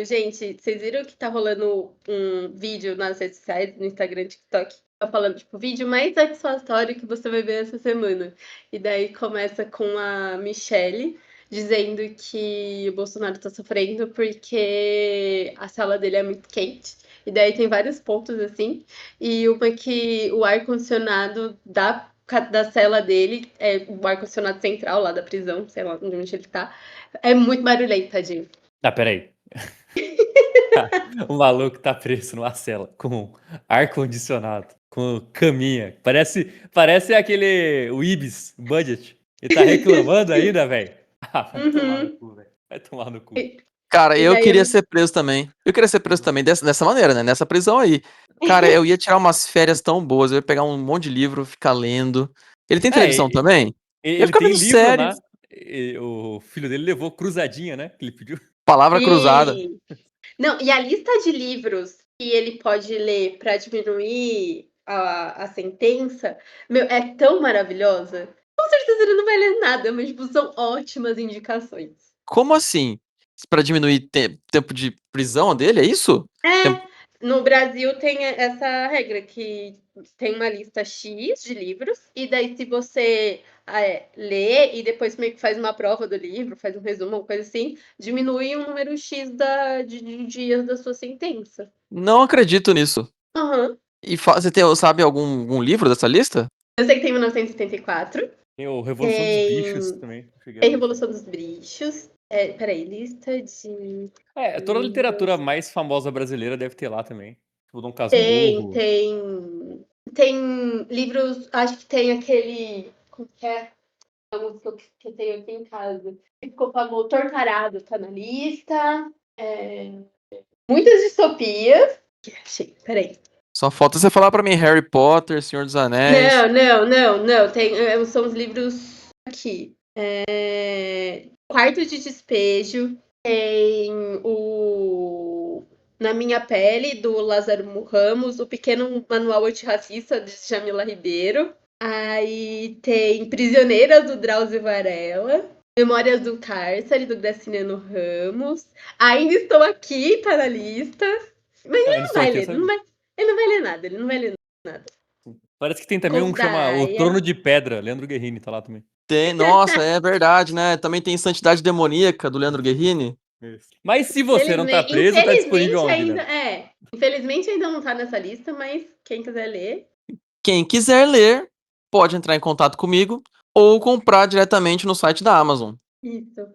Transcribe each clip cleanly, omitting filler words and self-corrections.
Gente, vocês viram que tá rolando um vídeo nas redes sociais, no Instagram, TikTok, tá falando, tipo, o vídeo mais satisfatório que você vai ver essa semana. E daí começa com a Michelle dizendo que o Bolsonaro tá sofrendo porque a sala dele é muito quente. E daí tem vários pontos assim. E uma que o ar-condicionado da cela dele, o ar-condicionado central lá da prisão, sei lá onde ele tá, é muito barulhento, tadinho. Peraí. O maluco tá preso numa cela com ar-condicionado, com caminha. Parece o Ibis Budget. Ele tá reclamando ainda, velho. Vai tomar no cu, velho. Vai tomar no cu. Cara, E eu daí queria ser preso também. Eu queria ser preso também dessa maneira, né? Nessa prisão aí. Cara, eu ia tirar umas férias tão boas. Eu ia pegar um monte de livro, ficar lendo. Ele tem televisão também? Eu ia Ele ficar tem vendo livro série. lá. O filho dele levou cruzadinha, né? Que ele pediu. Palavra cruzada. Sim. Não, e a lista de livros que ele pode ler para diminuir a sentença, meu, é tão maravilhosa. Com certeza ele não vai ler nada, mas tipo, são ótimas indicações. Como assim? Pra diminuir tempo de prisão dele, é isso? No Brasil tem essa regra que tem uma lista X de livros, e daí se você lê e depois meio que faz uma prova do livro, faz um resumo, uma coisa assim, diminui um número X de dias da sua sentença. Não acredito nisso. Aham. E você sabe algum livro dessa lista? Eu sei que tem 1984. Tem o Revolução dos Bichos também. Tem Revolução dos Bichos. Peraí, lista de. Toda a literatura mais famosa brasileira deve ter lá também. Tipo, Dom Casmurro. Tem livros. Acho que tem aquele. Como que é? A música que eu tenho aqui em casa. Ficou famoso. Torturado tá na lista. Muitas distopias. Achei, peraí. Só falta você falar pra mim Harry Potter, Senhor dos Anéis. Não. São os livros aqui. Quarto de Despejo. Tem o Na Minha Pele, do Lázaro Ramos. O Pequeno Manual Antirracista, de Jamila Ribeiro. Aí tem Prisioneiras, do Drauzio Varela. Memórias do Cárcere, do Graciliano Ramos. Ainda Estou Aqui, tá na lista. Mas ele não vai ler, ele não vai ler nada. Parece que tem também um que chama O Trono de Pedra, Leandro Guerrini tá lá também. Tem, nossa, é verdade, né? Também tem Santidade Demoníaca, do Leandro Guerrini. Isso. Mas se você não tá preso, tá disponível onde, né? Infelizmente ainda não tá nessa lista, mas quem quiser ler. Quem quiser ler, pode entrar em contato comigo ou comprar diretamente no site da Amazon. Isso.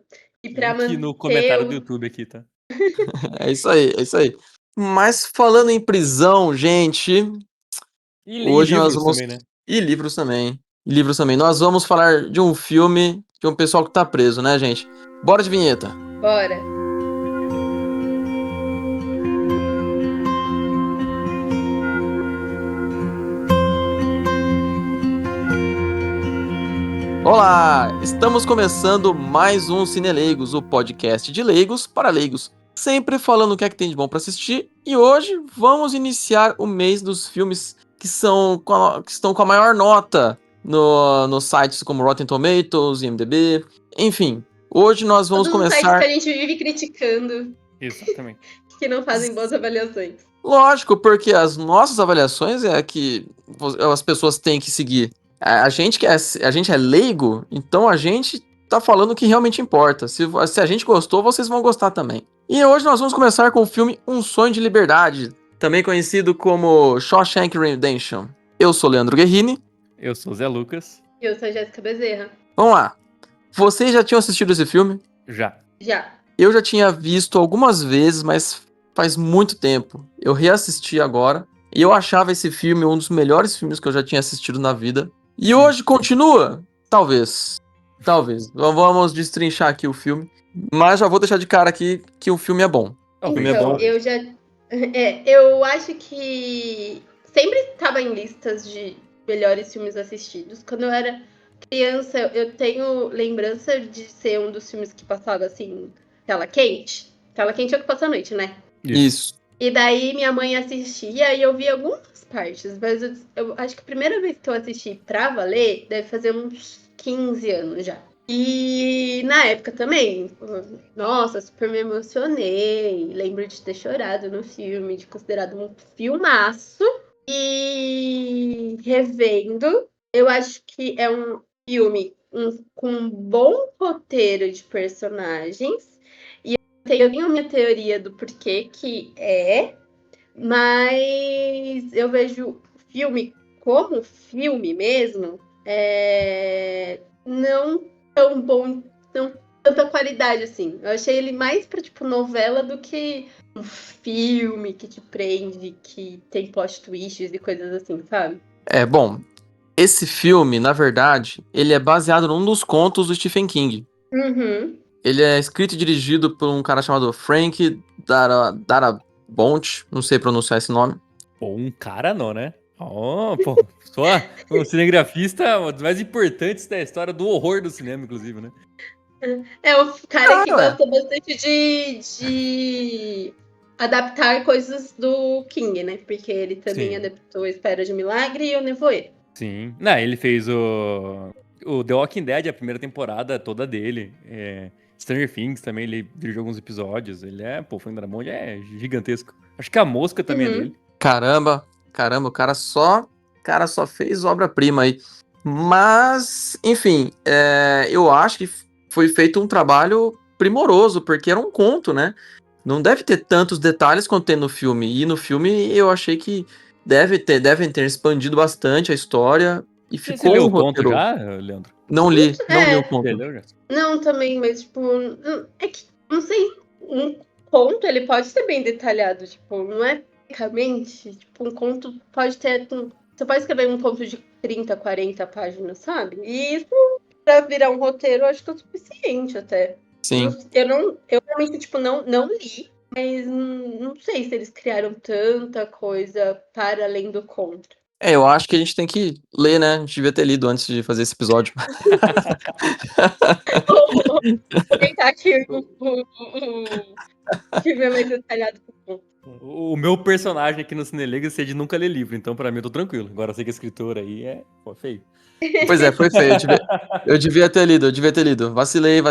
E pra Link no comentário do YouTube aqui, tá? É isso aí. Mas falando em prisão, gente. Hoje nós vamos. Também, né? E livros também. Nós vamos falar de um filme de um pessoal que tá preso, né, gente? Bora de vinheta. Bora. Olá! Estamos começando mais um Cine Leigos, o podcast de leigos para leigos. Sempre falando o que é que tem de bom para assistir. E hoje vamos iniciar o mês dos filmes que estão com a maior nota nos sites como Rotten Tomatoes, IMDb. Enfim, hoje nós vamos Todos começar... os sites que a gente vive criticando. Exatamente. Que não fazem boas avaliações. Lógico, porque as nossas avaliações é que as pessoas têm que seguir. A gente é leigo, então a gente tá falando o que realmente importa. Se a gente gostou, vocês vão gostar também. E hoje nós vamos começar com o filme Um Sonho de Liberdade, também conhecido como Shawshank Redemption. Eu sou Leandro Guerrini. Eu sou Zé Lucas. E eu sou Jéssica Bezerra. Vamos lá. Vocês já tinham assistido esse filme? Já. Eu já tinha visto algumas vezes, mas faz muito tempo. Eu reassisti agora. E eu achava esse filme um dos melhores filmes que eu já tinha assistido na vida. E hoje continua? Talvez. Vamos destrinchar aqui o filme. Mas já vou deixar de cara aqui que o filme é bom. O filme é bom. Eu acho que sempre estava em listas de melhores filmes assistidos. Quando eu era criança, eu tenho lembrança de ser um dos filmes que passava assim, tela quente. Tela quente é o que passa à noite, né? Isso. E daí minha mãe assistia e eu via algumas partes, mas eu acho que a primeira vez que eu assisti pra valer deve fazer uns 15 anos já. E na época também, nossa, super me emocionei. Lembro de ter chorado no filme, de considerado um filmaço. E revendo, eu acho que é um filme com um bom roteiro de personagens. E eu tenho a minha teoria do porquê que mas eu vejo o filme como filme mesmo, não tão bom, não tanta qualidade assim. Eu achei ele mais pra, tipo, novela do que um filme que te prende, que tem plot twists e coisas assim, sabe? Bom, esse filme, na verdade, ele é baseado num dos contos do Stephen King. Uhum. Ele é escrito e dirigido por um cara chamado Frank Darabont, não sei pronunciar esse nome. Pô, um cara não, né? Pô, só um cinegrafista, um dos mais importantes da história do horror do cinema, inclusive, né? É o cara que Claro, gosta bastante de adaptar coisas do King, né? Porque ele também Sim, adaptou A Espera de um Milagre e O Nevoeiro. sim. Não, ele fez o The Walking Dead, a primeira temporada toda dele. Stranger Things também, ele dirigiu alguns episódios. Ele pô, o Frank Darabont é gigantesco. Acho que a Mosca também é Uhum. dele. caramba, o cara só fez obra-prima aí. Mas, enfim, eu acho que foi feito um trabalho primoroso, porque era um conto, né? Não deve ter tantos detalhes quanto tem no filme. E no filme eu achei que devem ter expandido bastante a história e Você ficou leu um o conto roteiro. já, Leandro? Não li o É, Você conto. leu já? não também, mas tipo, é que, não sei, um conto ele pode ser bem detalhado, tipo, não é tecnicamente, tipo, um conto pode ter, você pode escrever um conto de 30, 40 páginas, sabe? E isso pra virar um roteiro, eu acho que é o suficiente até. Sim. Eu realmente, tipo, não li, mas não sei se eles criaram tanta coisa para além do conto. Eu acho que a gente tem que ler, né? A gente devia ter lido antes de fazer esse episódio. Vou comentar aqui o filme é mais detalhado que o conto. O meu personagem aqui no Cine Legacy é de nunca ler livro, então pra mim eu tô tranquilo. Agora eu sei que a escritora aí pô, feio. Pois é, foi feio. Eu devia ter lido, eu devia ter lido. Vacilei.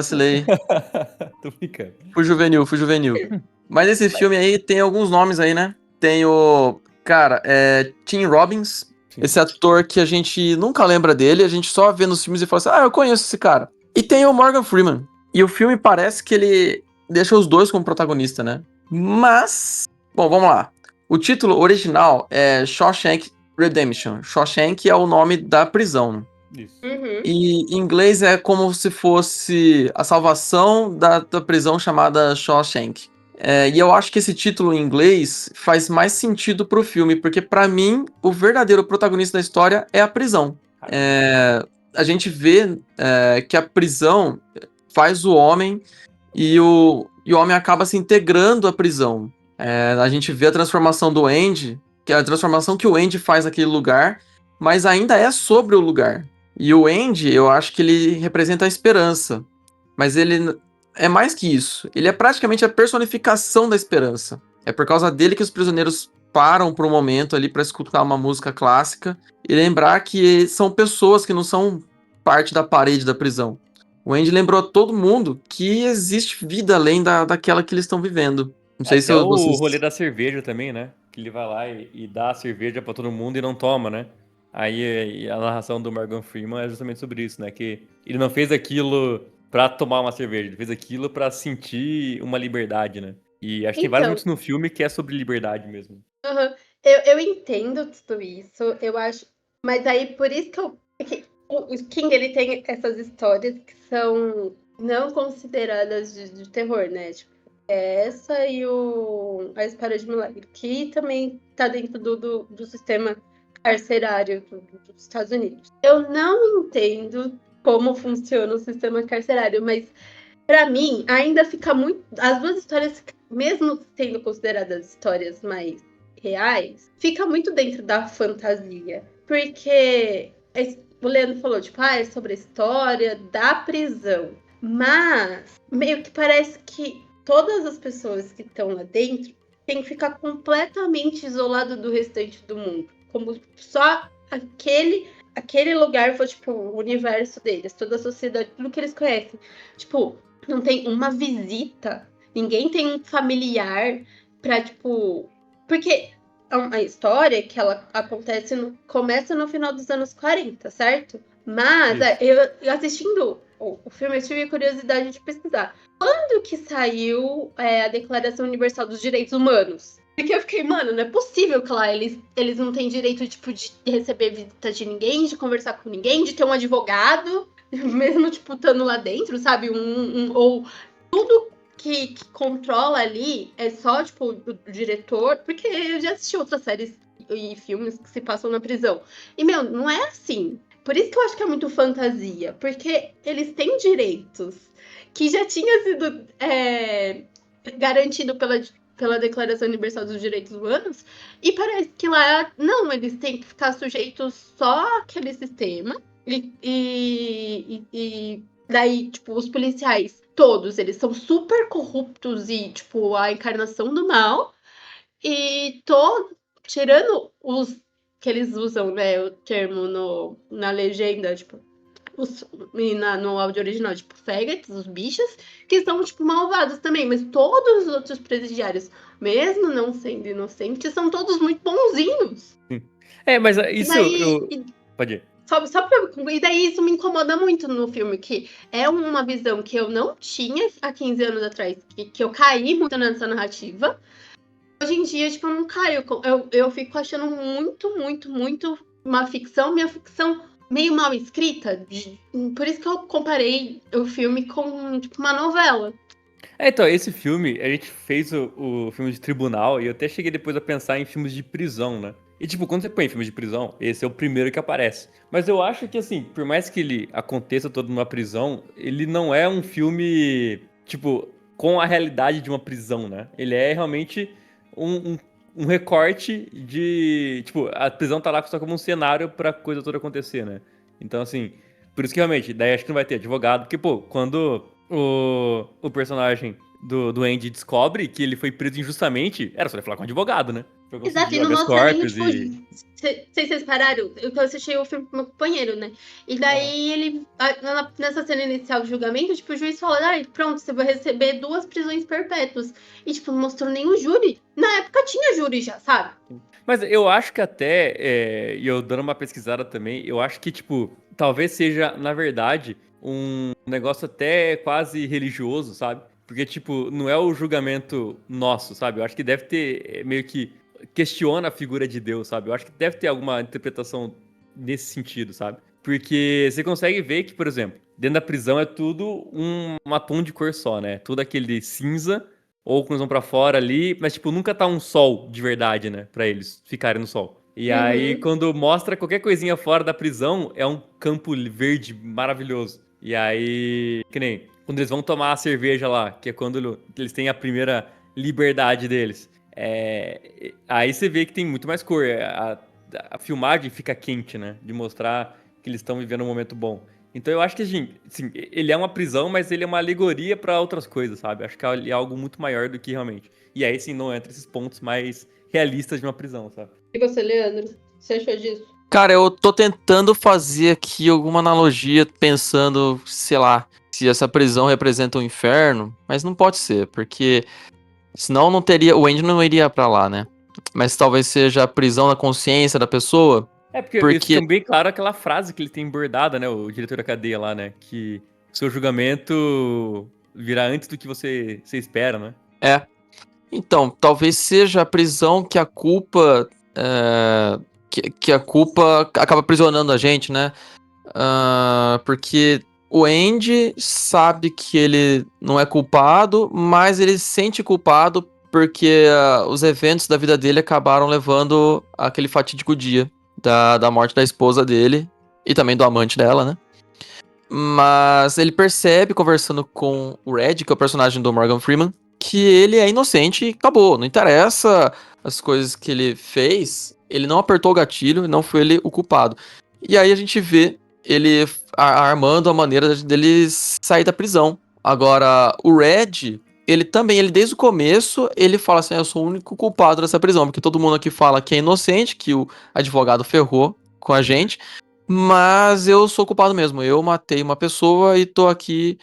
Tô brincando. Fui juvenil. Mas esse Mas, filme aí tem alguns nomes aí, né? Tem o. Cara, Tim Robbins, sim. esse ator que a gente nunca lembra dele, a gente só vê nos filmes e fala assim: eu conheço esse cara. E tem o Morgan Freeman. E o filme parece que ele deixa os dois como protagonista, né? Mas. Bom, vamos lá. O título original é Shawshank Redemption. Shawshank é o nome da prisão. Isso. Uhum. E em inglês é como se fosse a salvação da prisão chamada Shawshank. E eu acho que esse título em inglês faz mais sentido pro filme, porque pra mim o verdadeiro protagonista da história é a prisão. Caramba. A gente vê que a prisão faz o homem e o homem acaba se integrando à prisão. A gente vê a transformação do Andy, que é a transformação que o Andy faz naquele lugar, mas ainda é sobre o lugar. E o Andy, eu acho que ele representa a esperança. Mas ele é mais que isso. Ele é praticamente a personificação da esperança. É por causa dele que os prisioneiros param por um momento ali para escutar uma música clássica e lembrar que são pessoas que não são parte da parede da prisão. O Andy lembrou a todo mundo que existe vida além daquela que eles estão vivendo. Não sei se Até o rolê vocês. da cerveja também, né? Que ele vai lá e dá a cerveja pra todo mundo e não toma, né? Aí a narração do Morgan Freeman é justamente sobre isso, né? Que ele não fez aquilo pra tomar uma cerveja, ele fez aquilo pra sentir uma liberdade, né? E acho que tem vários Então, momentos no filme que é sobre liberdade mesmo. aham, eu entendo tudo isso, eu acho, mas aí por isso que é que o King ele tem essas histórias que são não consideradas de terror, né? Tipo, essa e A Espera de um Milagre, que também tá dentro do sistema carcerário dos Estados Unidos. Eu não entendo como funciona o sistema carcerário, mas pra mim ainda fica muito. As duas histórias, mesmo sendo consideradas histórias mais reais, fica muito dentro da fantasia. Porque o Leandro falou, tipo, é sobre a história da prisão. Mas meio que parece que todas as pessoas que estão lá dentro têm que ficar completamente isolado do restante do mundo. Como só aquele lugar foi, tipo, o universo deles, toda a sociedade, tudo que eles conhecem. Tipo, não tem uma visita, ninguém tem um familiar pra, tipo... Porque a história que ela acontece começa no final dos anos 40, certo? Mas Isso. eu assistindo o filme, eu tive curiosidade de pesquisar. Quando que saiu a Declaração Universal dos Direitos Humanos? Porque eu fiquei, mano, não é possível que lá eles não têm direito, tipo, de receber visita de ninguém, de conversar com ninguém, de ter um advogado, mesmo, tipo, estando lá dentro, sabe? Ou tudo que controla ali é só, tipo, o diretor. Porque eu já assisti outras séries e filmes que se passam na prisão. E, meu, não é assim. Por isso que eu acho que é muito fantasia. Porque eles têm direitos que já tinha sido garantido pela Declaração Universal dos Direitos Humanos, e parece que lá, não, eles têm que ficar sujeitos só àquele sistema, e daí, tipo, os policiais, todos, eles são super corruptos e, tipo, a encarnação do mal, e tirando os que eles usam, né, o termo na legenda, tipo, no áudio original, tipo, faggots, os bichos, que são, tipo, malvados também. Mas todos os outros presidiários, mesmo não sendo inocentes, são todos muito bonzinhos. Mas E isso daí... eu. Pode ir. E daí isso me incomoda muito no filme, que é uma visão que eu não tinha há 15 anos atrás, que eu caí muito nessa narrativa. Hoje em dia, tipo, eu não caio. Eu fico achando muito, muito, muito uma ficção, minha ficção meio mal escrita. Por isso que eu comparei o filme com, tipo, uma novela. Então, esse filme, a gente fez o filme de tribunal e eu até cheguei depois a pensar em filmes de prisão, né? E, tipo, quando você põe filme de prisão, esse é o primeiro que aparece. Mas eu acho que, assim, por mais que ele aconteça todo numa prisão, ele não é um filme, tipo, com a realidade de uma prisão, né? Ele é realmente um recorte de. Tipo, a prisão tá lá só como um cenário pra coisa toda acontecer, né? Então, assim, por isso que realmente, daí acho que não vai ter advogado, porque, pô, quando o personagem do Andy descobre que ele foi preso injustamente, era só ele falar com um advogado, né? Pra Exato, conseguir e não habeas mostra nem, corpus tipo, e. sei se vocês pararam, eu assisti o filme com meu companheiro, né? E daí ele, nessa cena inicial do julgamento, tipo, o juiz fala, pronto, você vai receber 2 prisões perpétuas. E, tipo, não mostrou nenhum júri. Na época tinha júri já, sabe? Mas eu acho que até, e eu dando uma pesquisada também, eu acho que, tipo, talvez seja, na verdade, um negócio até quase religioso, sabe? Porque, tipo, não é o julgamento nosso, sabe? Eu acho que deve ter meio que questiona a figura de Deus, sabe? Eu acho que deve ter alguma interpretação nesse sentido, sabe? Porque você consegue ver que, por exemplo, dentro da prisão é tudo uma tom de cor só, né? Tudo aquele cinza ou quando eles vão pra fora ali, mas, tipo, nunca tá um sol de verdade, né? Pra eles ficarem no sol. E aí, Uhum. quando mostra qualquer coisinha fora da prisão, é um campo verde maravilhoso. E aí, que nem quando eles vão tomar a cerveja lá, que é quando eles têm a primeira liberdade deles. Aí você vê que tem muito mais cor. A filmagem fica quente, né? De mostrar que eles estão vivendo um momento bom. Então eu acho que, assim, ele é uma prisão, mas ele é uma alegoria pra outras coisas, sabe? Acho que ele é algo muito maior do que realmente. E aí, sim, não entra esses pontos mais realistas de uma prisão, sabe? E você, Leandro? Você achou disso? Cara, eu tô tentando fazer aqui alguma analogia, pensando, sei lá, se essa prisão representa um inferno, mas não pode ser, porque senão não teria, o Andy não iria pra lá, né? Mas talvez seja a prisão na consciência da pessoa, Porque isso fica porque bem claro aquela frase que ele tem bordada, né? O diretor da cadeia lá, né? Que o seu julgamento virá antes do que você espera, né? então, talvez seja a prisão que a culpa que a culpa acaba aprisionando a gente, né? Porque o Andy sabe que ele não é culpado, mas ele se sente culpado porque os eventos da vida dele acabaram levando aquele fatídico dia da morte da esposa dele e também do amante dela, né? Mas ele percebe, conversando com o Red, que é o personagem do Morgan Freeman, que ele é inocente e acabou. Não interessa as coisas que ele fez, ele não apertou o gatilho, não foi ele o culpado. E aí a gente vê ele armando a maneira dele sair da prisão. Agora, o Red, ele também, ele desde o começo, ele fala assim, eu sou o único culpado dessa prisão, porque todo mundo aqui fala que é inocente, que o advogado ferrou com a gente, mas eu sou culpado mesmo. Eu matei uma pessoa e tô aqui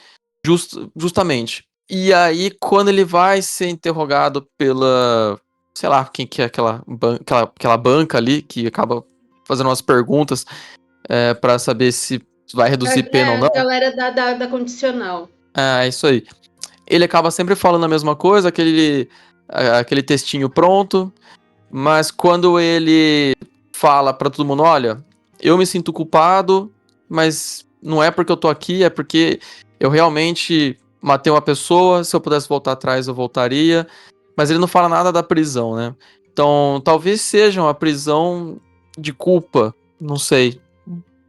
justamente. E aí, quando ele vai ser interrogado pela, sei lá, quem que é aquela banca ali que acaba fazendo umas perguntas pra saber se vai reduzir pena ou A não. galera da condicional. É isso aí. Ele acaba sempre falando a mesma coisa, aquele textinho pronto, mas quando ele fala pra todo mundo, olha, eu me sinto culpado, mas não é porque eu tô aqui, é porque eu realmente matei uma pessoa, se eu pudesse voltar atrás eu voltaria, mas ele não fala nada da prisão, né? Então, talvez seja uma prisão de culpa, não sei.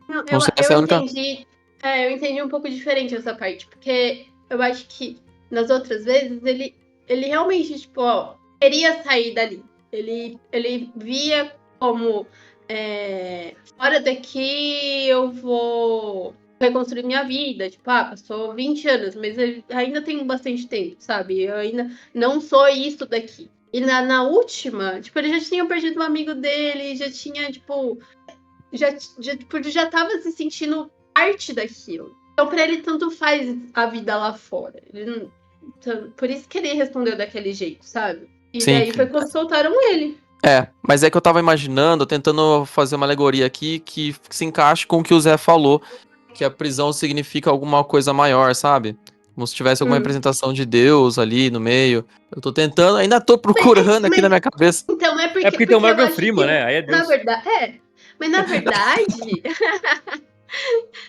Não, Não sei, eu essa é a única... entendi. Eu entendi um pouco diferente essa parte, porque eu acho que nas outras vezes ele realmente, tipo, ó, queria sair dali. Ele via como fora daqui eu vou reconstruir minha vida. Tipo, passou 20 anos, mas eu ainda tenho bastante tempo, sabe? Eu ainda não sou isso daqui. E na última, tipo, ele já tinha perdido um amigo dele, já tinha, tipo, tipo, ele já tava se sentindo parte daquilo. Então, pra ele, tanto faz a vida lá fora. Por isso que ele respondeu daquele jeito, sabe? E Sim. daí foi quando soltaram ele. Mas é que eu tava imaginando, tentando fazer uma alegoria aqui que se encaixe com o que o Zé falou, que a prisão significa alguma coisa maior, sabe? Como se tivesse alguma representação de Deus ali no meio. Eu tô tentando, ainda tô procurando aqui na minha cabeça. Então, É porque tem o porque eu Morgan acho Freeman, que, né? Aí é na Deus. verdade, mas na verdade,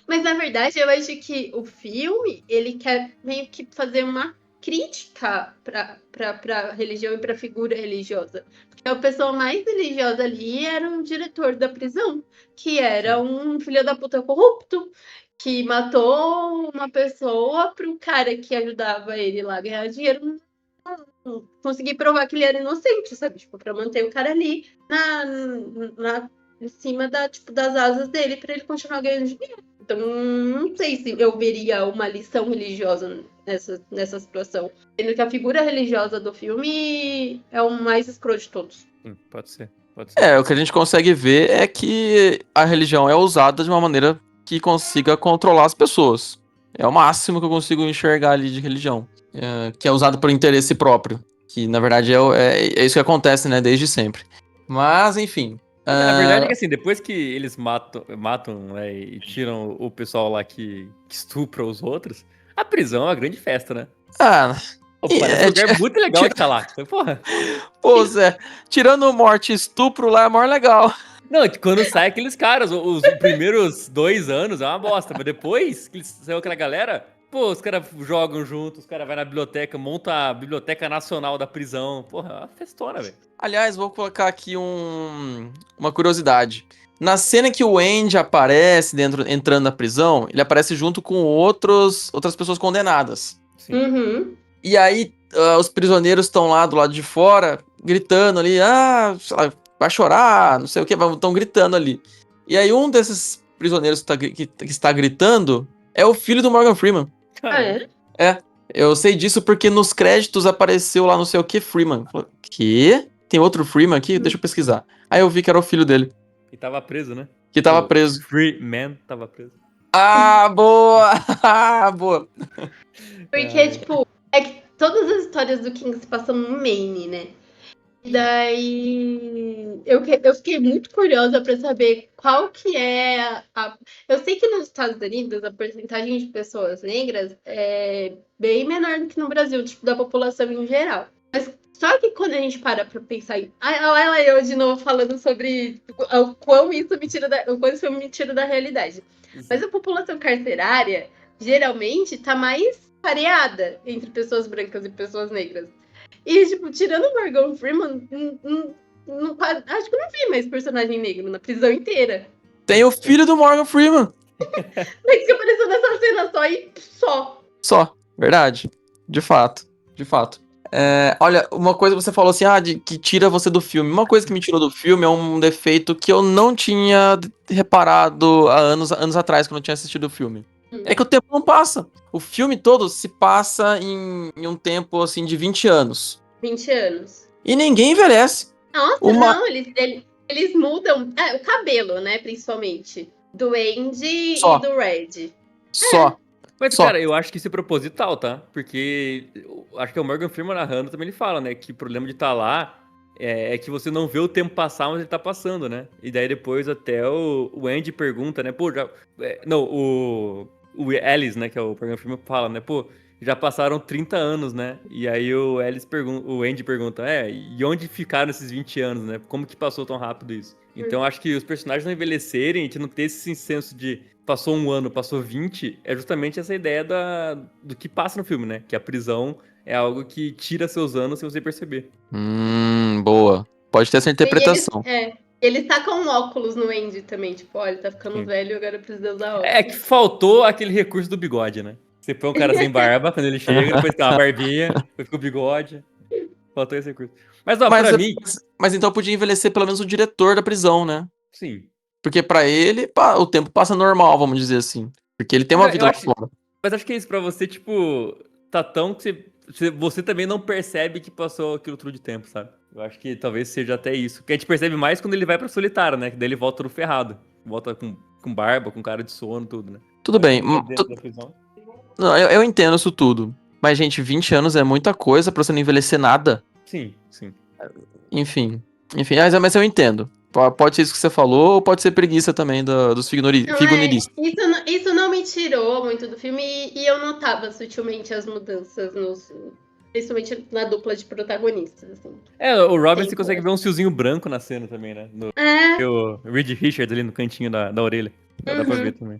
mas na verdade, eu acho que o filme, ele quer meio que fazer uma crítica pra religião e pra figura religiosa. Porque a pessoa mais religiosa ali era o diretor da prisão, que era Sim. um filho da puta corrupto, que matou uma pessoa pro cara que ajudava ele lá a ganhar dinheiro conseguir provar que ele era inocente, sabe? Tipo, pra manter o cara ali em cima tipo, das asas dele pra ele continuar ganhando dinheiro. Então, não sei se eu veria uma lição religiosa nessa situação. Sendo que a figura religiosa do filme é o mais escroto de todos. Sim, pode ser. Pode ser. O que a gente consegue ver é que a religião é usada de uma maneira que consiga controlar as pessoas. É o máximo que eu consigo enxergar ali de religião. Que é usado por interesse próprio. Que na verdade é isso que acontece, né? Desde sempre. Mas, enfim. A verdade é que assim, depois que eles matam, né, e tiram o pessoal lá que estupra os outros, a prisão é uma grande festa, né? Ah, Pô, parece um lugar muito legal de estar lá. Porra. Pô, Zé, tirando morte e estupro lá é maior legal. Não, quando sai aqueles caras, os primeiros 2 anos é uma bosta, mas depois que saiu aquela galera, pô, os caras jogam juntos, os caras vão na biblioteca, montam a Biblioteca Nacional da prisão. Porra, é uma festona, velho. Aliás, vou colocar aqui uma curiosidade. Na cena que o Andy aparece entrando na prisão, ele aparece junto com outras pessoas condenadas. Sim. Uhum. E aí, os prisioneiros estão lá do lado de fora, gritando ali, sei lá, vai chorar, não sei o que, estão gritando ali. E aí, um desses prisioneiros que está gritando é o filho do Morgan Freeman. É? Eu sei disso porque nos créditos apareceu lá não sei o que Freeman. Falei, que? Tem outro Freeman aqui? Deixa eu pesquisar. Aí eu vi que era o filho dele, E tava preso, né? que tava O preso. Freeman tava preso. Ah, boa! Boa! Porque, tipo, é que todas as histórias do King se passam no Maine, né? E daí eu fiquei muito curiosa para saber qual que é a. Eu sei que nos Estados Unidos a porcentagem de pessoas negras é bem menor do que no Brasil, tipo, da população em geral. Mas só que quando a gente para pensar em. Olha eu de novo falando sobre o quão o quão isso me tira da realidade. Mas a população carcerária geralmente tá mais pareada entre pessoas brancas e pessoas negras. E, tipo, tirando o Morgan Freeman, acho que eu não vi mais personagem negro na prisão inteira. Tem o filho do Morgan Freeman. Mas que apareceu nessa cena só e só. Só. Verdade. De fato. De fato. Olha, uma coisa que você falou assim, que tira você do filme. Uma coisa que me tirou do filme é um defeito que eu não tinha reparado há anos atrás, quando eu tinha assistido o filme. É que o tempo não passa. O filme todo se passa em um tempo, assim, de 20 anos. 20 anos. E ninguém envelhece. Nossa, não, eles mudam. O cabelo, né, principalmente. Do Andy Só. e do Red. Só. Mas, Só. cara, eu acho que isso é proposital, tá? Porque acho que é o Morgan Freeman narrando também ele fala, né? Que o problema de estar lá é que você não vê o tempo passar, mas ele tá passando, né? E daí depois até o Andy pergunta, né? Pô, já. Não, o Alice, né? Que é o Morgan Freeman, fala, né? Pô, já passaram 30 anos, né? E aí o Andy pergunta, e onde ficaram esses 20 anos, né? Como que passou tão rápido isso? Então acho que os personagens não envelhecerem, a gente não ter esse senso de passou 1 ano, passou 20, é justamente essa ideia do que passa no filme, né? Que a prisão é algo que tira seus anos sem você perceber. Boa. Pode ter essa E eles, interpretação. eles tacam um óculos no Andy também. Tipo, olha, ele tá ficando Sim. velho, agora precisa usar É que óculos. faltou aquele recurso do bigode, né? Você põe um cara sem barba quando ele chega, depois tem uma barbinha, depois fica o bigode. Faltou esse recurso. Mas, ó, Mas, pra mim, mas então podia envelhecer pelo menos o diretor da prisão, né? sim. Porque pra ele, o tempo passa normal, vamos dizer assim. Porque ele tem uma Mas vida eu lá acho, fora. mas acho que é isso, pra você, tipo, tá tão que você também não percebe que passou aquilo tudo de tempo, sabe? Eu acho que talvez seja até isso. Que a gente percebe mais quando ele vai pra solitário, né? Que daí ele volta todo ferrado. Volta com barba, com cara de sono, tudo, né? Tudo Mas bem. quando tá dentro da prisão. Não, eu entendo isso tudo. Mas, gente, 20 anos é muita coisa pra você não envelhecer nada. Sim, sim. Enfim. Enfim, mas eu entendo. Pode ser isso que você falou, ou pode ser preguiça também dos Não figurinistas. isso não me tirou muito do filme e eu notava sutilmente as mudanças principalmente na dupla de protagonistas, assim. O Robin você Tempo. consegue ver um fiozinho branco na cena também, né? O Reed Richards ali no cantinho da orelha. Dá pra ver também.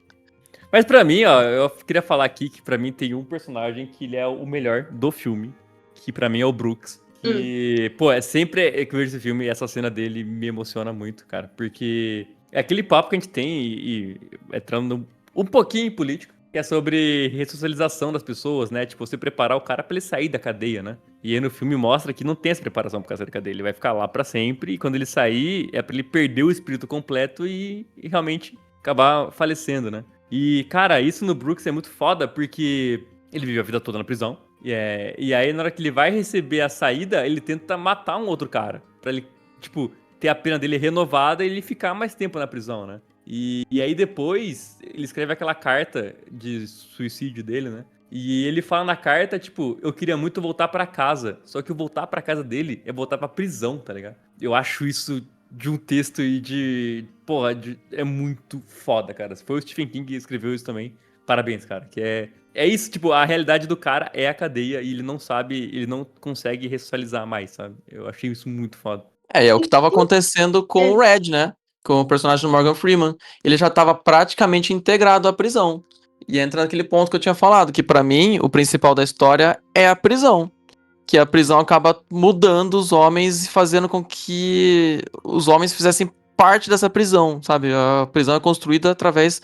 Mas pra mim, ó, eu queria falar aqui que pra mim tem um personagem que ele é o melhor do filme, que pra mim é o Brooks. Que, pô, é sempre que eu vejo esse filme e essa cena dele me emociona muito, cara. Porque é aquele papo que a gente tem e entrando um pouquinho em político, que é sobre ressocialização das pessoas, né? Tipo, você preparar o cara pra ele sair da cadeia, né? E aí no filme mostra que não tem essa preparação pra sair da cadeia. Ele vai ficar lá pra sempre e quando ele sair é pra ele perder o espírito completo e realmente acabar falecendo, né? E, cara, isso no Brooks é muito foda porque ele vive a vida toda na prisão. E aí, na hora que ele vai receber a saída, ele tenta matar um outro cara. Pra ele, tipo, ter a pena dele renovada e ele ficar mais tempo na prisão, né? E aí depois, ele escreve aquela carta de suicídio dele, né? E ele fala na carta, tipo, eu queria muito voltar pra casa. Só que o voltar pra casa dele é voltar pra prisão, tá ligado? Eu acho isso de um texto e de. Porra, é muito foda, cara. Se foi o Stephen King que escreveu isso também, parabéns, cara. Que é isso, tipo, a realidade do cara é a cadeia e ele não sabe, ele não consegue ressocializar mais, sabe? Eu achei isso muito foda. É o que tava acontecendo com o Red, né? Com o personagem do Morgan Freeman. Ele já tava praticamente integrado à prisão. E entra naquele ponto que eu tinha falado, que pra mim, o principal da história é a prisão. Que a prisão acaba mudando os homens e fazendo com que os homens fizessem parte dessa prisão, sabe? A prisão é construída através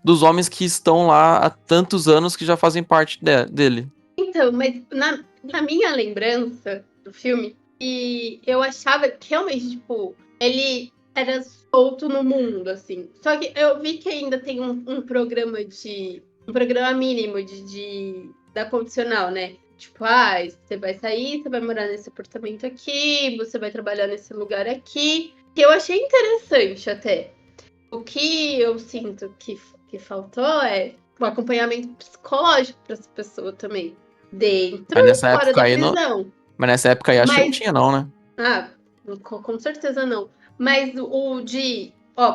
dos homens que estão lá há tantos anos que já fazem parte dele. Então, mas na minha lembrança do filme, e eu achava que realmente, tipo, ele era solto no mundo, assim. Só que eu vi que ainda tem um programa um programa mínimo da condicional, né? Tipo, você vai sair, você vai morar nesse apartamento aqui, você vai trabalhar nesse lugar aqui. Que eu achei interessante até. O que eu sinto que faltou é o acompanhamento psicológico para essa pessoa também. Dentro Mas e nessa fora época da aí, prisão. mas nessa época aí acho que não Mas, tinha, não, né? ah, com certeza não. Mas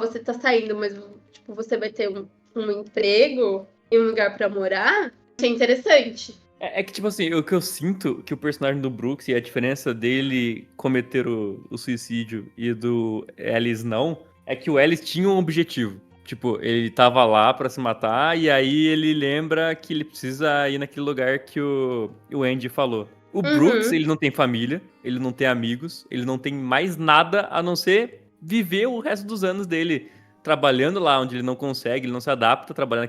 você tá saindo, mas tipo, você vai ter um emprego e um lugar para morar, achei interessante. É que, tipo assim, o que eu sinto que o personagem do Brooks e a diferença dele cometer o suicídio e do Ellis não, é que o Ellis tinha um objetivo. Tipo, ele tava lá pra se matar e aí ele lembra que ele precisa ir naquele lugar que o Andy falou. O Brooks, Uhum. ele não tem família, ele não tem amigos, ele não tem mais nada a não ser viver o resto dos anos dele trabalhando lá onde ele não consegue, ele não se adapta a trabalhar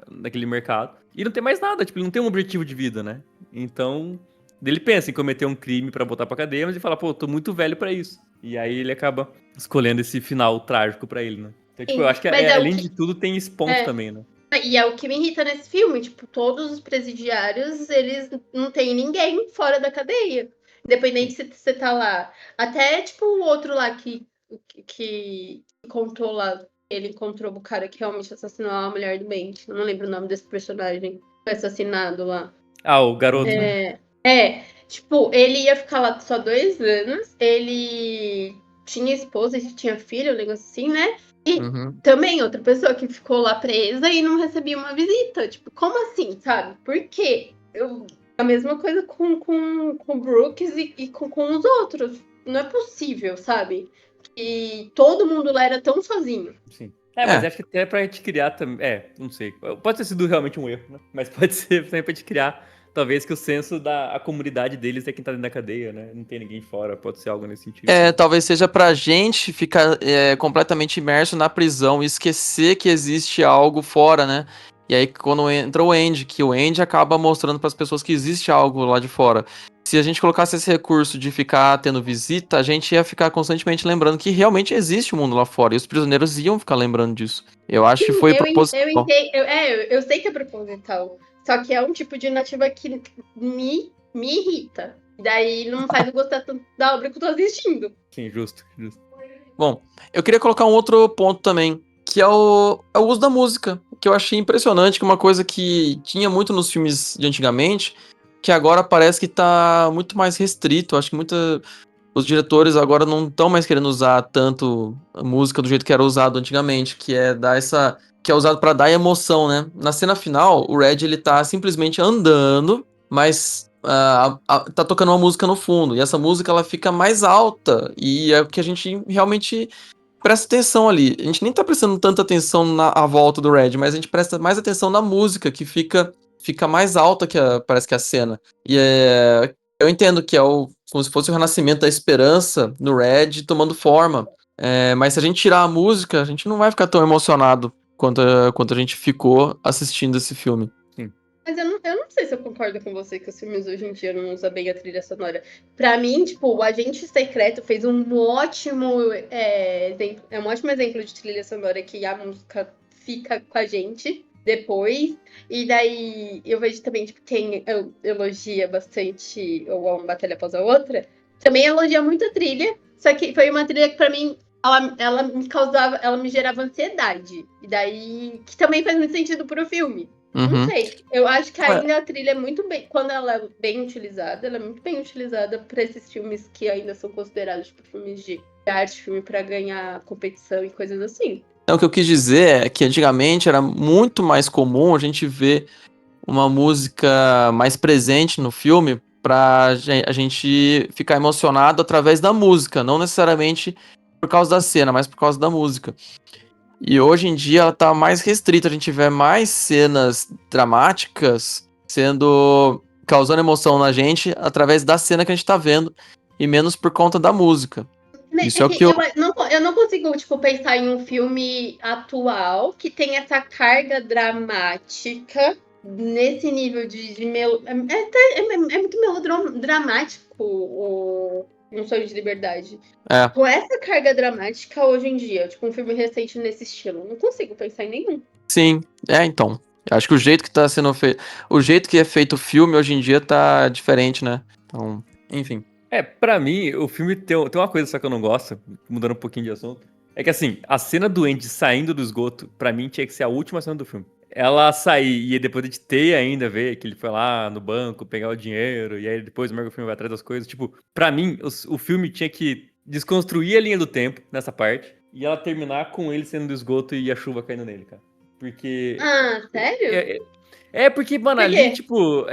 naquele mercado. E não tem mais nada, tipo, ele não tem um objetivo de vida, né? Então, ele pensa em cometer um crime pra botar pra cadeia, mas ele fala, pô, tô muito velho pra isso. E aí ele acaba escolhendo esse final trágico pra ele, né? Então, tipo, eu Sim, acho que mas além de tudo tem esse ponto é, também, né? e é o que me irrita nesse filme, tipo, todos os presidiários, eles não tem ninguém fora da cadeia. Independente se você tá lá. Até, tipo, o outro lá que contou lá ele encontrou o cara que realmente assassinou a mulher do Ben. Eu não lembro o nome desse personagem. Foi assassinado lá. Ah, o garoto, né? Tipo, ele ia ficar lá só 2 anos. Ele tinha esposa e tinha filho, um negócio assim, né? E Uhum. também outra pessoa que ficou lá presa e não recebia uma visita. Tipo, como assim, sabe? Por quê? A mesma coisa com o Brooks e com os outros. Não é possível, sabe? Que todo mundo lá era tão sozinho. Sim. Mas acho que até pra gente criar também. Não sei. Pode ter sido realmente um erro, né? Mas pode ser também pra gente criar. Talvez que o senso da comunidade deles é quem tá dentro da cadeia, né? Não tem ninguém fora. Pode ser algo nesse sentido. Talvez seja pra gente ficar completamente imerso na prisão e esquecer que existe algo fora, né? E aí quando entra o Andy, que o Andy acaba mostrando pras pessoas que existe algo lá de fora. Se a gente colocasse esse recurso de ficar tendo visita, a gente ia ficar constantemente lembrando que realmente existe um mundo lá fora. E os prisioneiros iam ficar lembrando disso. Eu acho que Sim, foi eu proposital. entendo. Eu sei que é proposital. Só que é um tipo de narrativa que me irrita. Daí não faz eu gostar tanto da obra que eu tô assistindo. Sim, justo. Bom, eu queria colocar um outro ponto também, que é o uso da música, que eu achei impressionante, que é uma coisa que tinha muito nos filmes de antigamente, que agora parece que tá muito mais restrito. Acho que os diretores agora não estão mais querendo usar tanto a música do jeito que era usado antigamente, que é usado pra dar emoção, né? Na cena final, o Red ele tá simplesmente andando, mas tá tocando uma música no fundo, e essa música ela fica mais alta, e é o que a gente realmente presta atenção ali. A gente nem tá prestando tanta atenção à volta do Red, mas a gente presta mais atenção na música, que fica mais alta parece que a cena. E eu entendo que como se fosse o renascimento da esperança no Red tomando forma. Mas se a gente tirar a música, a gente não vai ficar tão emocionado quanto a gente ficou assistindo esse filme. Mas eu não sei se eu concordo com você que os filmes hoje em dia não usam bem a trilha sonora. Pra mim, tipo, o Agente Secreto fez um ótimo exemplo. É um ótimo exemplo de trilha sonora que a música fica com a gente depois. E daí eu vejo também, tipo, quem elogia bastante Uma Batalha Após a Outra, também elogia muito a trilha. Só que foi uma trilha que pra mim ela me gerava ansiedade. E daí, que também faz muito sentido pro filme. Não Uhum. sei. Eu acho que ainda a trilha é muito bem. Quando ela é bem utilizada, ela é muito bem utilizada pra esses filmes que ainda são considerados tipo, filmes de arte, filme pra ganhar competição e coisas assim. Então, o que eu quis dizer é que antigamente era muito mais comum a gente ver uma música mais presente no filme pra a gente ficar emocionado através da música, não necessariamente por causa da cena, mas por causa da música. E hoje em dia ela tá mais restrita, a gente vê mais cenas dramáticas causando emoção na gente através da cena que a gente tá vendo e menos por conta da música. Isso é o que eu não consigo, tipo, pensar em um filme atual que tem essa carga dramática nesse nível de é muito melodramático o Um Sonho de Liberdade. Com essa carga dramática hoje em dia, tipo, um filme recente nesse estilo, não consigo pensar em nenhum. Sim, então. Eu acho que o jeito que tá sendo feito. O jeito que é feito o filme hoje em dia tá diferente, né? Então, enfim. Pra mim, o filme tem uma coisa só que eu não gosto, mudando um pouquinho de assunto. É que assim, a cena do Andy saindo do esgoto, pra mim tinha que ser a última cena do filme. Ela sair e depois de ter ainda ver que ele foi lá no banco pegar o dinheiro, e aí depois o Morgan Freeman vai atrás das coisas. Tipo, pra mim, o filme tinha que desconstruir a linha do tempo nessa parte e ela terminar com ele saindo do esgoto e a chuva caindo nele, cara. Porque. Ah, sério? Porque, mano, Por ali, quê? tipo,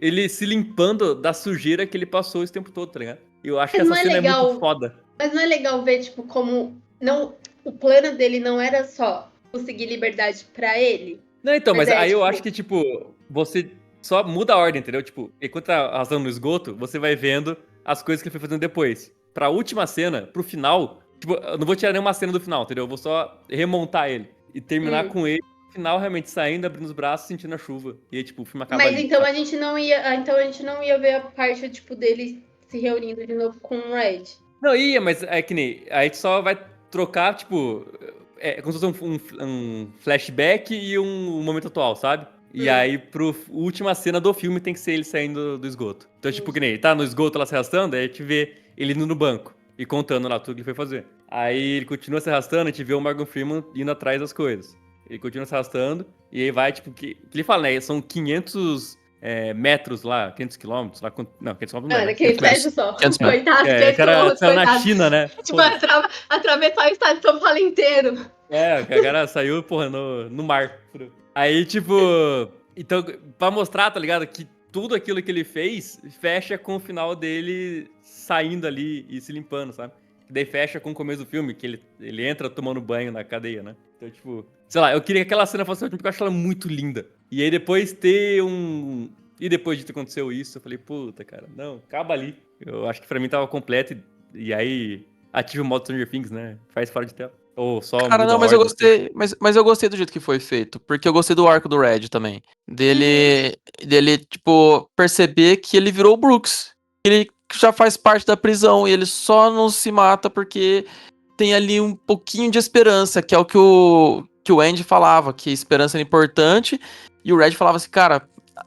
ele se limpando da sujeira que ele passou esse tempo todo, tá ligado? Eu acho que Mas não essa é cena é muito legal. foda. Mas não é legal ver, tipo, como não, o plano dele não era só conseguir liberdade pra ele. Não, então, mas aí eu tipo, acho que, tipo, você só muda a ordem, entendeu? Tipo, enquanto tá arrasando no esgoto, você vai vendo as coisas que ele foi fazendo depois. Pra última cena, pro final, tipo, eu não vou tirar nenhuma cena do final, entendeu? Eu vou só remontar ele. E terminar com ele, no final, realmente saindo, abrindo os braços, sentindo a chuva. E aí, tipo, o filme acaba Mas ali. então Sabe? a gente não ia. Então a gente não ia ver a parte, tipo, dele se reunindo de novo com o Red. Não, ia, mas é que nem. A gente só vai trocar, tipo. É como se fosse um flashback e um momento atual, sabe? E aí, pro última cena do filme, tem que ser ele saindo do esgoto. Então, tipo, que nem ele tá no esgoto lá se arrastando, aí a gente vê ele indo no banco e contando lá tudo que ele foi fazer. Aí ele continua se arrastando, a gente vê o Morgan Freeman indo atrás das coisas. Ele continua se arrastando, e aí vai, tipo, que ele fala, né? São 500 metros lá, 500 quilômetros, lá, não, 500 quilômetros não é, Mano, né? aquele 500 metros. prédio só. 500 metros. Coitado, 500 Esse era quilômetros, saiu na coitado. China, né? Tipo, Foda-se. atravessar o estado de São Paulo inteiro. O cara saiu, porra, no mar. Aí, tipo, então, pra mostrar, tá ligado, que tudo aquilo que ele fez fecha com o final dele saindo ali e se limpando, sabe? E daí fecha com o começo do filme, que ele entra tomando banho na cadeia, né? Então, tipo, sei lá, eu queria que aquela cena fosse a última, porque eu acho ela muito linda. E aí depois ter um... E depois de ter acontecido isso, eu falei, puta, cara, não, acaba ali. Eu acho que pra mim tava completo, e aí ativa o modo Stranger Things, né? Faz fora de tela. Ou só Cara, muda a não, mas eu ordem. gostei. Mas eu gostei do jeito que foi feito. Porque eu gostei do arco do Red também. Dele, tipo, perceber que ele virou o Brooks. Ele já faz parte da prisão e ele só não se mata porque tem ali um pouquinho de esperança, que é o que o Andy falava, que a esperança era importante. E o Red falava assim, cara,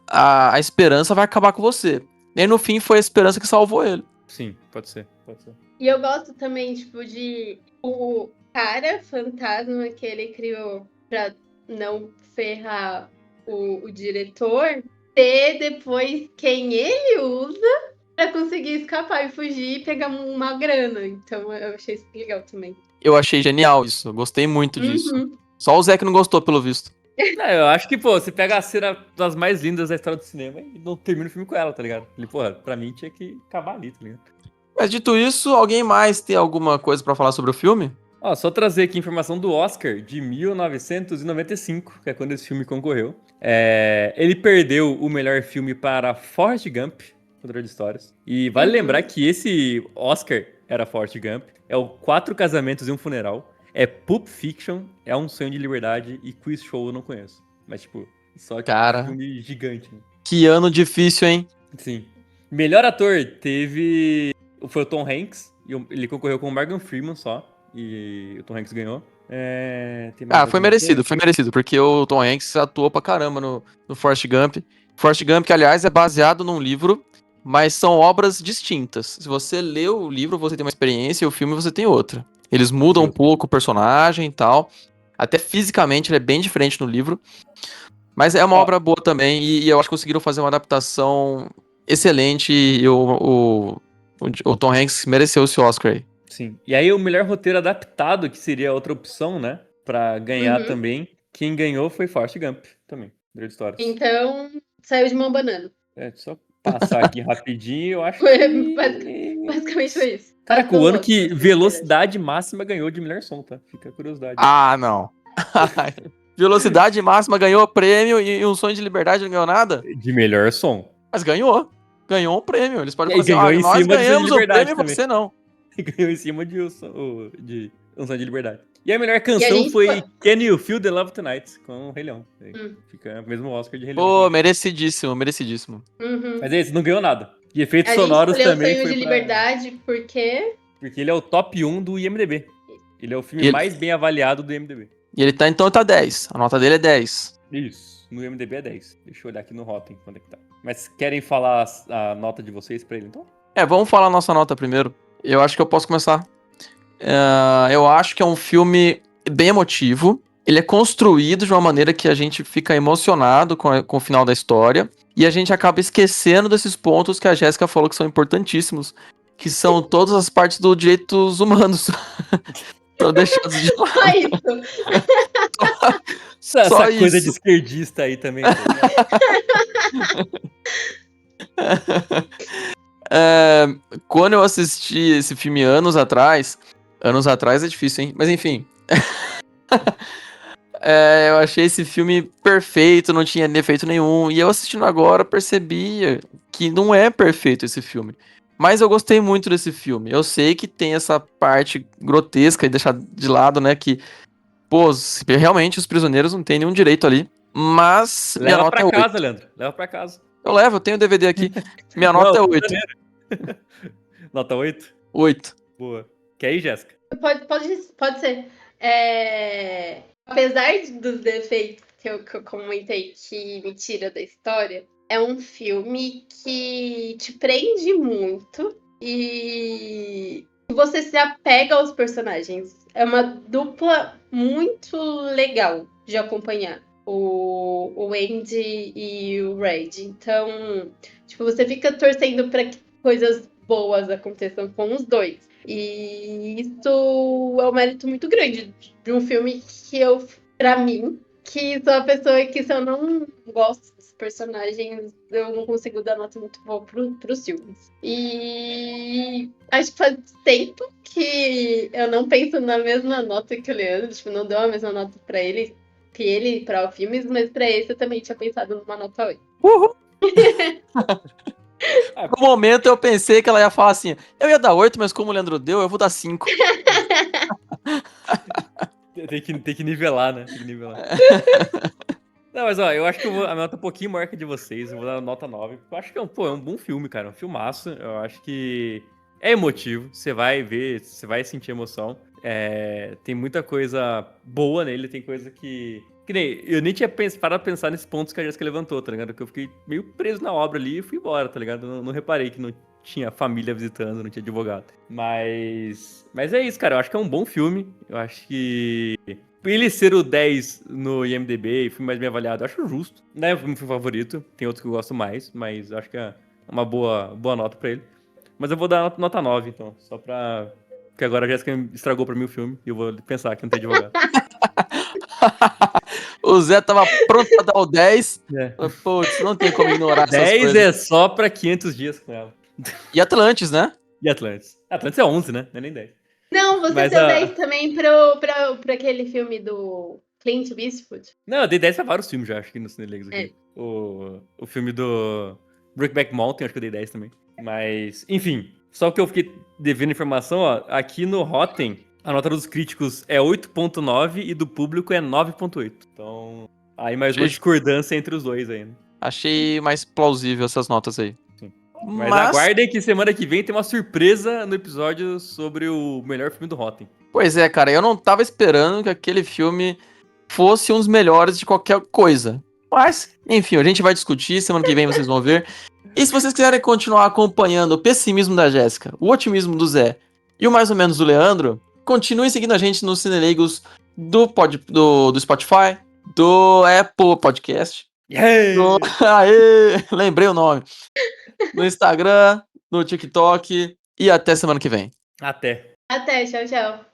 a esperança vai acabar com você. E aí, no fim, foi a esperança que salvou ele. Sim, pode ser, pode ser. E eu gosto também, tipo, de o cara fantasma que ele criou pra não ferrar o diretor, ter depois quem ele usa pra conseguir escapar e fugir e pegar uma grana. Então eu achei isso legal também. Eu achei genial isso, eu gostei muito disso. Uhum. Só o Zé que não gostou, pelo visto. Não, eu acho que, pô, você pega a cena das mais lindas da história do cinema e não termina o filme com ela, tá ligado? Ele, porra, pra mim tinha que acabar ali, tá ligado? Mas dito isso, alguém mais tem alguma coisa pra falar sobre o filme? Ó, só trazer aqui informação do Oscar de 1995, que é quando esse filme concorreu. Ele perdeu o melhor filme para Forrest Gump, Contador de Histórias. E vale lembrar que esse Oscar era Forrest Gump, é o Quatro Casamentos e um Funeral, é Pulp Fiction, é Um Sonho de Liberdade e Quiz Show eu não conheço. Mas, tipo, só que Cara, filme gigante, né? que ano difícil, hein? Sim. Melhor ator foi o Tom Hanks. Ele concorreu com o Morgan Freeman só. E o Tom Hanks ganhou. Tem mais Ah, foi alguma merecido, coisa? porque o Tom Hanks atuou pra caramba no Forrest Gump. Forrest Gump, que aliás é baseado num livro, mas são obras distintas. Se você lê o livro, você tem uma experiência, e o filme você tem outra. Eles mudam um Justo. pouco o personagem e tal. Até fisicamente ele é bem diferente no livro. Mas é uma Ó, obra boa também, e eu acho que conseguiram fazer uma adaptação excelente, e o Tom Hanks mereceu esse Oscar aí. sim. E aí o melhor roteiro adaptado, que seria outra opção, né? Pra ganhar Uhum. também. Quem ganhou foi Forrest Gump também. Grande Histórias. Então, saiu de mão banana. Só passar aqui rapidinho, eu acho Foi, que... basicamente foi isso. Caraca, o Passou ano Oscar, que na verdade. Velocidade Máxima ganhou de melhor som, tá? Fica a curiosidade. Ah, não. Velocidade Máxima ganhou prêmio e Um Sonho de Liberdade não ganhou nada? De melhor som. Mas ganhou. Ganhou um prêmio. Eles podem E falar aí assim, ganhou ó, em nós cima de Sonho de ganhamos o Liberdade prêmio e também. você não. Ganhou em cima de Um Sonho de Liberdade. E a melhor E a canção gente foi Can You Feel the Love Tonight, com o Rei Leão. Fica o mesmo Oscar de Rei Leão. Pô, merecidíssimo, merecidíssimo. Uhum. Mas é isso, não ganhou nada. E efeitos A gente sonoros escolheu também Sonho foi de pra... Liberdade porque Porque ele é o top 1 do IMDB. Ele é o filme E ele- mais bem avaliado do IMDB. E ele tá, então tá 10. A nota dele é 10. Isso. No IMDB é 10. Deixa eu olhar aqui no Rotten quanto é que tá. Mas querem falar a nota de vocês pra ele, então? Vamos falar a nossa nota primeiro. Eu acho que eu posso começar. Eu acho que é um filme bem emotivo. Ele é construído de uma maneira que a gente fica emocionado com o final da história. E a gente acaba esquecendo desses pontos que a Jéssica falou que são importantíssimos. Que são todas as partes dos direitos humanos. Estão deixados de lado. só isso. Essa Só coisa de isso. esquerdista aí também. Tá Quando eu assisti esse filme anos atrás é difícil, hein? Mas enfim. Eu achei esse filme perfeito, não tinha defeito nenhum. E eu assistindo agora percebia que não é perfeito esse filme. Mas eu gostei muito desse filme. Eu sei que tem essa parte grotesca e deixar de lado, né? Que, pô, realmente os prisioneiros não têm nenhum direito ali. Mas minha Leva nota é pra 8. casa, Leandro. Leva pra casa. Eu tenho o DVD aqui. Minha Não, nota é tô 8. maneiro. Nota 8? 8. Boa. Quer ir, Jéssica? Pode ser. Apesar dos defeitos que eu comentei que me tira da história, é um filme que te prende muito e você se apega aos personagens. É uma dupla muito legal de acompanhar. O Andy e o Red. Então, tipo, você fica torcendo para que coisas boas aconteçam com os dois. E isso é um mérito muito grande de um filme que pra mim, que sou a pessoa que se eu não gosto dos personagens, eu não consigo dar nota muito boa pros filmes. E acho que faz tempo que eu não penso na mesma nota que o Leandro, tipo, não deu a mesma nota pra ele que ele para os filmes, mas pra esse eu também tinha pensado numa nota 8. Uhul! No momento eu pensei que ela ia falar assim, eu ia dar 8, mas como o Leandro deu, eu vou dar 5. Tem que nivelar, né? Tem que nivelar. Não, mas ó, eu acho que a minha nota é um pouquinho maior que a de vocês. Eu vou dar nota 9. Eu acho que é um bom filme, cara. Um filmaço. Eu acho que é emotivo. Você vai ver, você vai sentir emoção. Tem muita coisa boa nele, tem coisa que. Que nem, eu nem tinha parado pra pensar nesses pontos que a Jéssica levantou, tá ligado? Que eu fiquei meio preso na obra ali e fui embora, tá ligado? Não reparei que não tinha família visitando, não tinha advogado. Mas é isso, cara. Eu acho que é um bom filme. Eu acho que ele ser o 10 no IMDb e filme mais bem avaliado, eu acho justo. Não é o meu filme favorito, tem outros que eu gosto mais, mas eu acho que é uma boa nota pra ele. Mas eu vou dar nota 9, então, só pra... Porque agora a Jéssica estragou pra mim o filme e eu vou pensar que não tem advogado. O Zé tava pronto pra dar o 10. É. Putz, não tem como ignorar essas 10 coisas. é só pra 500 dias com ela. E Atlantis, né? E Atlantis? Atlantis é 11, né? Não é nem 10. Não, você Mas, deu 10 também pra aquele filme do Clint Eastwood. Não, eu dei 10 pra vários filmes já, acho que no Cinelegos aqui. É. O filme do Brokeback Mountain, acho que eu dei 10 também. Mas, enfim, só que eu fiquei devendo informação, ó. Aqui no Rotten, a nota dos críticos é 8.9 e do público é 9.8. Então, aí mais uma discordância entre os dois ainda. Achei mais plausível essas notas aí. Sim. Mas aguardem que semana que vem tem uma surpresa no episódio sobre o melhor filme do Rotten. Pois é, cara, eu não tava esperando que aquele filme fosse um dos melhores de qualquer coisa. Mas, enfim, a gente vai discutir, semana que vem vocês vão ver. E se vocês quiserem continuar acompanhando o pessimismo da Jéssica, o otimismo do Zé e o mais ou menos do Leandro, continuem seguindo a gente nos Cinelegos do Spotify, do Apple Podcast. Yeah! Aê! Lembrei o nome. No Instagram, no TikTok e até semana que vem. Até. Até, tchau, tchau.